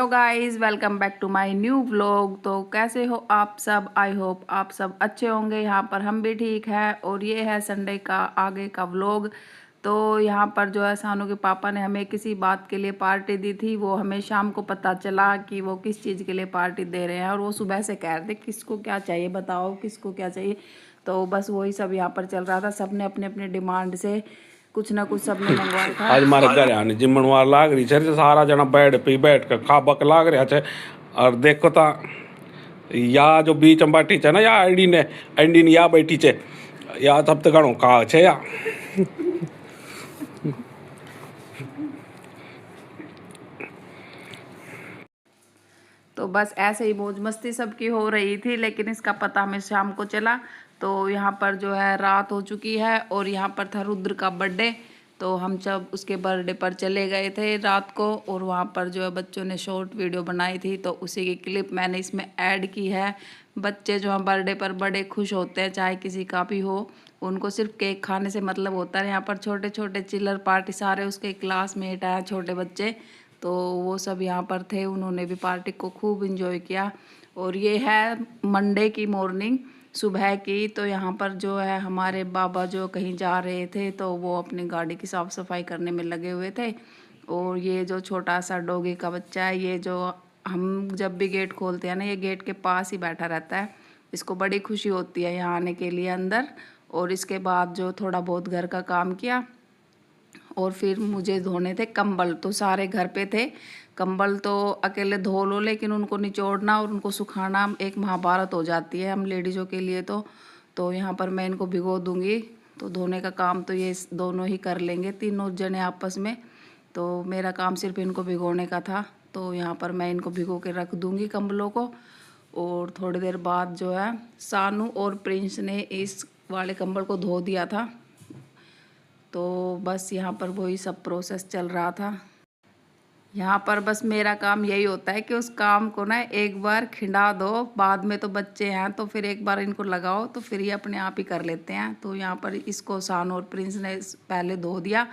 Guys, welcome back to my new vlog. तो कैसे हो आप सब? आई होप आप सब अच्छे होंगे। यहाँ पर हम भी ठीक है। और ये है संडे का आगे का व्लॉग। तो यहाँ पर जो है सानू के पापा ने हमें किसी बात के लिए पार्टी दी थी। वो हमें शाम को पता चला कि वो किस चीज़ के लिए पार्टी दे रहे हैं। और वो सुबह से कह रहे थे किसको क्या चाहिए, बताओ किसको क्या चाहिए। तो बस वही सब यहाँ पर चल रहा था। सब ने अपने अपने डिमांड से कुछ ना कुछ सबने मंगवाया था। आज मारे घर आने जिम्मनवार लाग रही है, सारा जना बेड पे बैठ के खाबक लाग रहा है। और देखो ता या जो बीच में बैठी है ना, या आईडी ने या बैठी है या तब तक घणो का है या तो बस ऐसे ही मौज मस्ती सबकी हो रही थी। लेकिन इसका पता हमें शाम को चला। तो यहाँ पर जो है रात हो चुकी है और यहाँ पर था रुद्र का बर्थडे। तो हम जब उसके बर्थडे पर चले गए थे रात को, और वहाँ पर जो है बच्चों ने शॉर्ट वीडियो बनाई थी। तो उसी की क्लिप मैंने इसमें ऐड की है। बच्चे जो हैं बर्थडे पर बड़े खुश होते हैं, चाहे किसी का भी हो। उनको सिर्फ केक खाने से मतलब होता है। यहाँ पर छोटे छोटे चिल्लर पार्टी, सारे उसके क्लासमेट हैं छोटे बच्चे। तो वो सब यहाँ पर थे, उन्होंने भी पार्टी को खूब इन्जॉय किया। और ये है मंडे की मॉर्निंग, सुबह की। तो यहाँ पर जो है हमारे बाबा जो कहीं जा रहे थे, तो वो अपनी गाड़ी की साफ़ सफाई करने में लगे हुए थे। और ये जो छोटा सा डॉगी का बच्चा है, ये जो हम जब भी गेट खोलते हैं ना, ये गेट के पास ही बैठा रहता है। इसको बड़ी खुशी होती है यहाँ आने के लिए अंदर। और इसके बाद जो थोड़ा बहुत घर का काम किया। और फिर मुझे धोने थे कंबल। तो सारे घर पे थे कंबल, तो अकेले धो लो, लेकिन उनको निचोड़ना और उनको सुखाना एक महाभारत हो जाती है हम लेडीज़ों के लिए। तो यहाँ पर मैं इनको भिगो दूँगी। तो धोने का काम तो ये दोनों ही कर लेंगे, तीनों जने आपस में। तो मेरा काम सिर्फ इनको भिगोने का था। तो यहाँ पर मैं इनको भिगो के रख दूँगी कंबलों को। और थोड़ी देर बाद जो है सानू और प्रिंस ने इस वाले कंबल को धो दिया था। तो बस यहाँ पर वही सब प्रोसेस चल रहा था। यहाँ पर बस मेरा काम यही होता है कि उस काम को ना एक बार खिंडा दो। बाद में तो बच्चे हैं, तो फिर एक बार इनको लगाओ तो फिर ये अपने आप ही कर लेते हैं। तो यहाँ पर इसको सानू और प्रिंस ने पहले धो दिया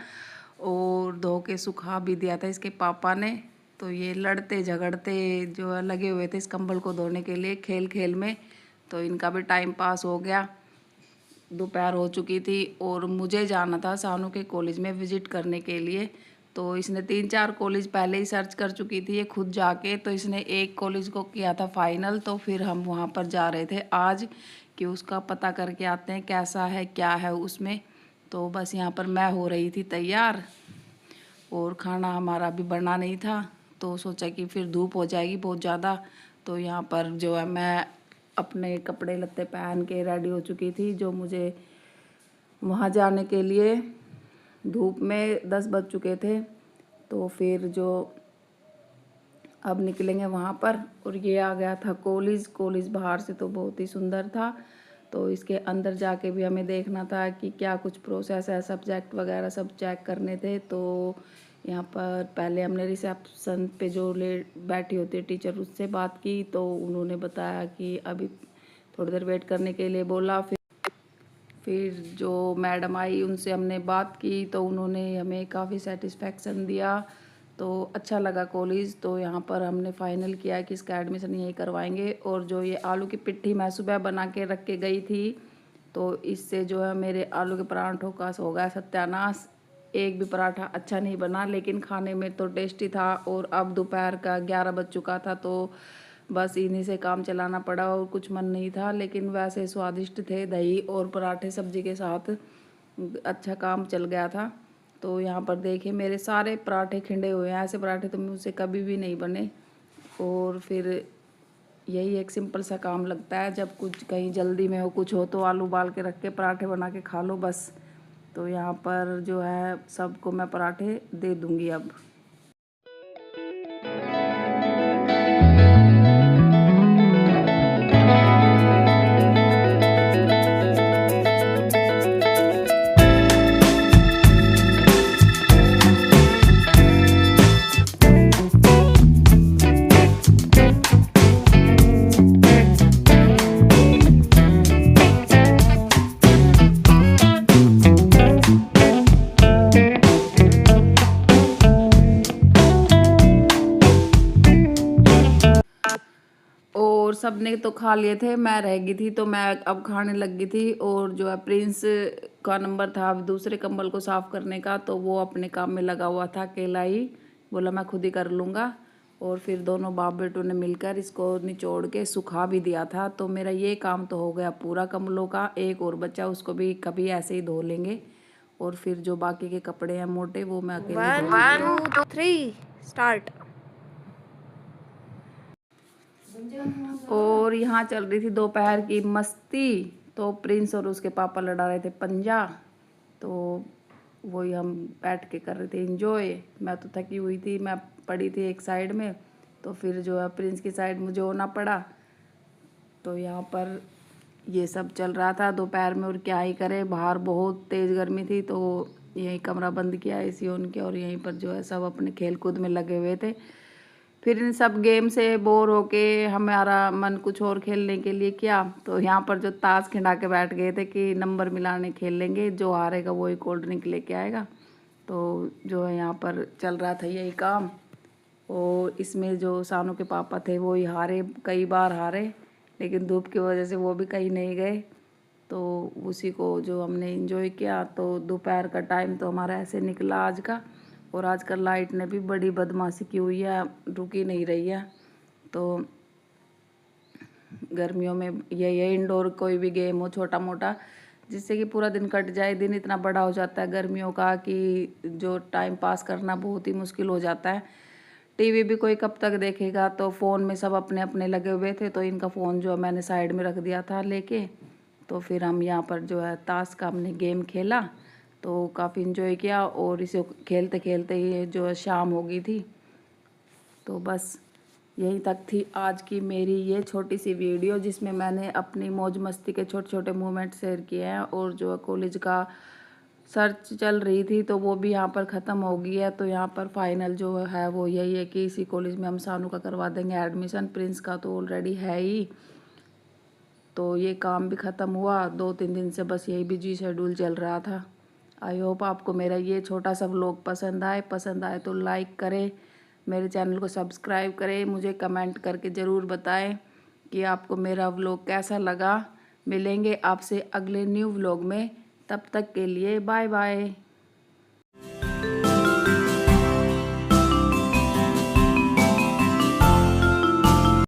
और धो के सुखा भी दिया था इसके पापा ने। तो ये लड़ते झगड़ते जो है लगे हुए थे इस कंबल को धोने के लिए, खेल खेल में। तो इनका भी टाइम पास हो गया। दोपहर हो चुकी थी और मुझे जाना था सानू के कॉलेज में विज़िट करने के लिए। तो इसने 3-4 कॉलेज पहले ही सर्च कर चुकी थी ये खुद जाके। तो इसने एक कॉलेज को किया था फाइनल। तो फिर हम वहाँ पर जा रहे थे आज कि उसका पता करके आते हैं कैसा है क्या है उसमें। तो बस यहाँ पर मैं हो रही थी तैयार, और खाना हमारा भी बना नहीं था। तो सोचा कि फिर धूप हो जाएगी बहुत ज़्यादा। तो यहाँ पर जो है मैं अपने कपड़े लत्ते पहन के रेडी हो चुकी थी, जो मुझे वहाँ जाने के लिए। धूप में 10 बज चुके थे। तो फिर जो अब निकलेंगे वहाँ पर। और ये आ गया था कॉलेज बाहर से तो बहुत ही सुंदर था। तो इसके अंदर जाके भी हमें देखना था कि क्या कुछ प्रोसेस है, सब्जेक्ट वगैरह सब चेक करने थे। तो यहाँ पर पहले हमने रिसेप्शन पे जो बैठी होती है टीचर, उससे बात की। तो उन्होंने बताया कि अभी थोड़ी देर वेट करने के लिए बोला। फिर जो मैडम आई उनसे हमने बात की, तो उन्होंने हमें काफ़ी सेटिस्फेक्शन दिया। तो अच्छा लगा कॉलेज। तो यहाँ पर हमने फाइनल किया कि इसका एडमिशन यहीं करवाएंगे। और जो ये आलू की पिट्ठी मैं सुबह बना के रख के गई थी, तो इससे जो है मेरे आलू के पराठों का हो गया सत्यानाश। एक भी पराठा अच्छा नहीं बना, लेकिन खाने में तो टेस्टी था। और अब दोपहर का 11 बज चुका था, तो बस इन्हीं से काम चलाना पड़ा। और कुछ मन नहीं था, लेकिन वैसे स्वादिष्ट थे। दही और पराठे सब्जी के साथ अच्छा काम चल गया था। तो यहाँ पर देखिए मेरे सारे पराठे खिंडे हुए हैं। ऐसे पराठे तो मुझसे कभी भी नहीं बने। और फिर यही एक सिंपल सा काम लगता है, जब कुछ कहीं जल्दी में हो कुछ हो तो आलू उबाल के रख के पराठे बना के खा लो बस। तो यहाँ पर जो है सबको मैं पराठे दे दूँगी अब। और सब ने तो खा लिए थे, मैं रह गई थी, तो मैं अब खाने लग गई थी। और जो है प्रिंस का नंबर था अब दूसरे कंबल को साफ़ करने का, तो वो अपने काम में लगा हुआ था अकेला ही, बोला मैं खुद ही कर लूँगा। और फिर दोनों बाप बेटों ने मिलकर इसको निचोड़ के सुखा भी दिया था। तो मेरा ये काम तो हो गया पूरा कंबलों का। एक और बच्चा, उसको भी कभी ऐसे ही धो लेंगे। और फिर जो बाकी के कपड़े हैं मोटे, वो मैं अकेले धो लूँगी। 1 2 3 स्टार्ट। और यहाँ चल रही थी दोपहर की मस्ती। तो प्रिंस और उसके पापा लड़ा रहे थे पंजा, तो वही हम बैठ के कर रहे थे एंजॉय। मैं तो थकी हुई थी, मैं पड़ी थी एक साइड में, तो फिर जो है प्रिंस की साइड मुझे होना पड़ा। तो यहाँ पर ये सब चल रहा था दोपहर में, और क्या ही करे, बाहर बहुत तेज़ गर्मी थी। तो यहीं कमरा बंद किया एसी ऑन किया, और यहीं पर जो है सब अपने खेल कूद में लगे हुए थे। फिर इन सब गेम से बोर होके हमारा मन कुछ और खेलने के लिए किया। तो यहाँ पर जो ताश खिंडा के बैठ गए थे कि नंबर मिलाने खेल लेंगे, जो हारेगा वही कोल्ड ड्रिंक लेके आएगा। तो जो है यहाँ पर चल रहा था यही काम। और इसमें जो सानू के पापा थे वो ही हारे, कई बार हारे, लेकिन धूप की वजह से वो भी कहीं नहीं गए। तो उसी को जो हमने एंजॉय किया। तो दोपहर का टाइम तो हमारा ऐसे निकला आज का। और आजकल लाइट ने भी बड़ी बदमाशी की हुई है, रुकी नहीं रही है। तो गर्मियों में ये इंडोर कोई भी गेम हो छोटा मोटा, जिससे कि पूरा दिन कट जाए। दिन इतना बड़ा हो जाता है गर्मियों का कि जो टाइम पास करना बहुत ही मुश्किल हो जाता है। टीवी भी कोई कब तक देखेगा, तो फ़ोन में सब अपने अपने लगे हुए थे। तो इनका फ़ोन जो मैंने साइड में रख दिया था लेके। तो फिर हम यहाँ पर जो है ताश का हमने गेम खेला, तो काफ़ी इन्जॉय किया। और इसे खेलते खेलते ही जो है शाम हो गई थी। तो बस यहीं तक थी आज की मेरी ये छोटी सी वीडियो, जिसमें मैंने अपनी मौज मस्ती के छोटे छोटे मोमेंट शेयर किए हैं। और जो है कॉलेज का सर्च चल रही थी, तो वो भी यहाँ पर ख़त्म हो गई है। तो यहाँ पर फाइनल जो है वो यही है कि इसी कॉलेज में हम सानू का करवा देंगे एडमिशन। प्रिंस का तो ऑलरेडी है ही। तो ये काम भी ख़त्म हुआ, 2-3 दिन से बस यही बिजी शेड्यूल चल रहा था। आई होप आपको मेरा ये छोटा सा व्लॉग पसंद आए तो लाइक करें, मेरे चैनल को सब्सक्राइब करें, मुझे कमेंट करके ज़रूर बताएं कि आपको मेरा व्लॉग कैसा लगा। मिलेंगे आपसे अगले न्यू व्लॉग में, तब तक के लिए बाय बाय।